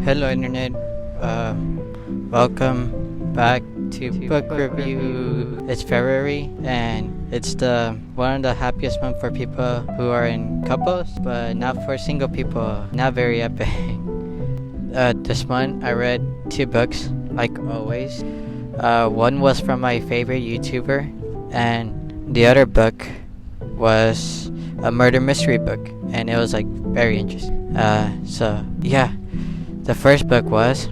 Hello internet, welcome back to book review. It's February and it's the one of the happiest month for people who are in couples, but not for single people. Not very epic. This month I read 2 books, like always. One was from my favorite YouTuber, and the other book was a murder mystery book, and it was like very interesting. So yeah. The first book was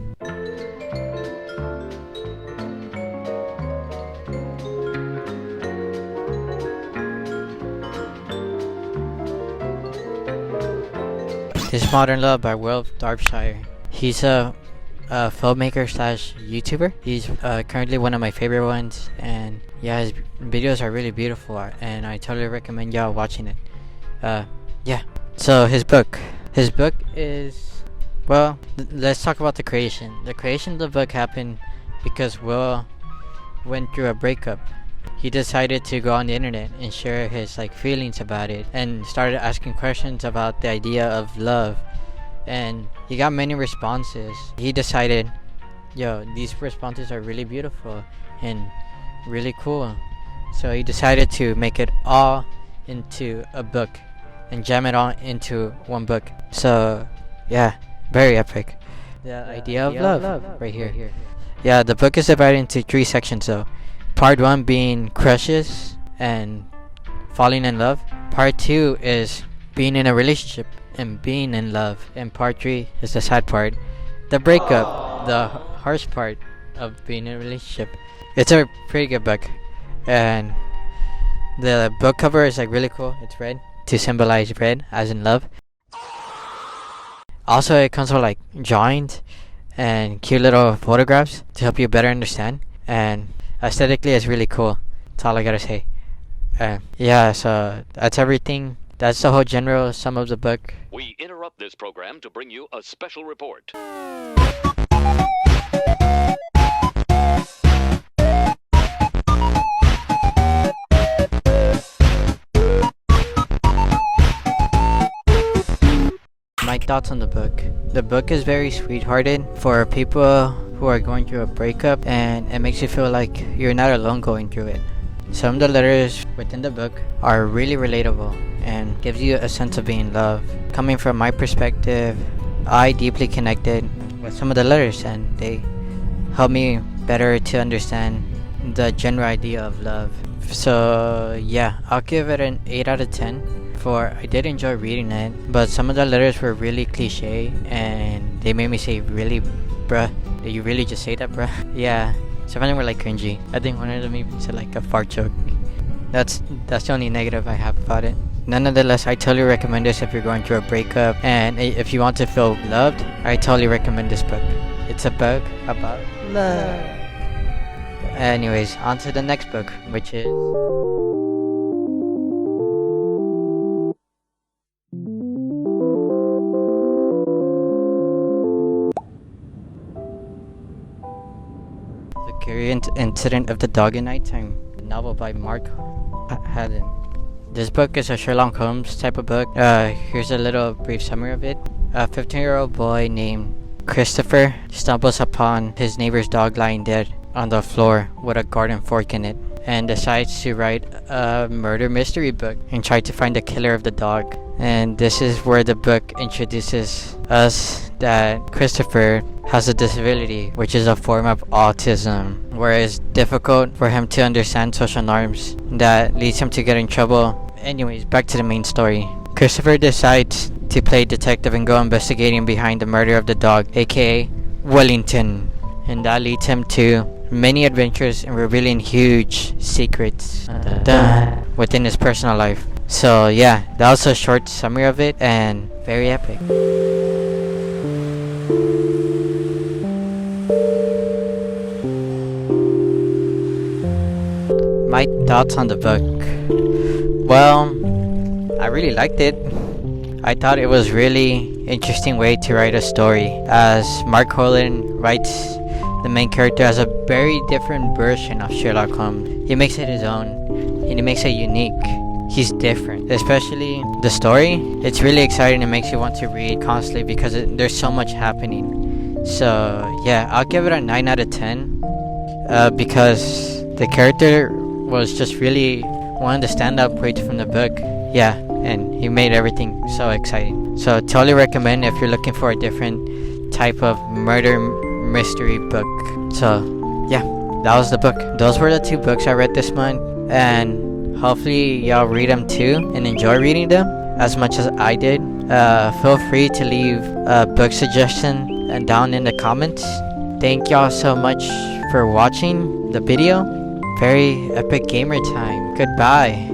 This Modern Love by Darbyshire. He's a filmmaker slash YouTuber. He's currently one of my favorite ones, and yeah, his videos are really beautiful, and I totally recommend y'all watching it. Yeah. So his book is, well, let's talk about the creation. The creation of the book happened because Will went through a breakup. He decided to go on the internet and share his feelings about it, and started asking questions about the idea of love, and he got many responses. He decided, these responses are really beautiful and really cool, so he decided to make it all into a book and jam it all into one book. So yeah, very epic. The idea of love right here. Yeah, the book is divided into 3 sections though. Part 1 being crushes and falling in love. Part 2 is being in a relationship and being in love. And part 3 is the sad part, the breakup, the harsh part of being in a relationship. It's a pretty good book, and the book cover is really cool. It's red to symbolize red as in love. Also, it comes with drawings and cute little photographs to help you better understand, and aesthetically it's really cool. That's all I gotta say. Yeah, so that's everything. That's the whole general sum of the book. We interrupt this program to bring you a special report. My thoughts on the book. The book is very sweethearted for people who are going through a breakup, and it makes you feel like you're not alone going through it. Some of the letters within the book are really relatable and gives you a sense of being loved. Coming from my perspective, I deeply connected with some of the letters, and they help me better to understand the general idea of love. So yeah, I'll give it an 8 out of 10. For I did enjoy reading it, but some of the letters were really cliche, and they made me say, really, bruh? Did you really just say that, bruh? Yeah, some of them were cringy. I think one of them even said a fart joke. That's the only negative I have about it. Nonetheless, I totally recommend this if you're going through a breakup, and if you want to feel loved, I totally recommend this book. It's a book about love. Anyways, on to the next book, which is The Incident of the Dog in Nighttime, a novel by Mark Haddon. This book is a Sherlock Holmes type of book. Here's a little brief summary of it. A 15-year-old boy named Christopher stumbles upon his neighbor's dog lying dead on the floor with a garden fork in it, and decides to write a murder mystery book and try to find the killer of the dog. And this is where the book introduces us that Christopher has a disability, which is a form of autism, where it's difficult for him to understand social norms that leads him to get in trouble. Anyways, back to the main story. Christopher decides to play detective and go investigating behind the murder of the dog, aka Wellington, and that leads him to many adventures and revealing huge secrets within his personal life. So yeah, that was a short summary of it, and very epic. My thoughts on the book. Well, I really liked it. I thought it was really interesting way to write a story, as Mark Holland writes the main character as a very different version of Sherlock Holmes. He makes it his own, and he makes it unique. He's different, especially the story. It's really exciting. It makes you want to read constantly because there's so much happening. So yeah, I'll give it a 9 out of 10 because the character was just really one of the standout points from the book. Yeah, and he made everything so exciting. So totally recommend if you're looking for a different type of murder mystery book. So yeah, that was the book. Those were the 2 books I read this month, and hopefully y'all read them too and enjoy reading them as much as I did. Feel free to leave a book suggestion down in the comments. Thank y'all so much for watching the video. Very epic gamer time. Goodbye.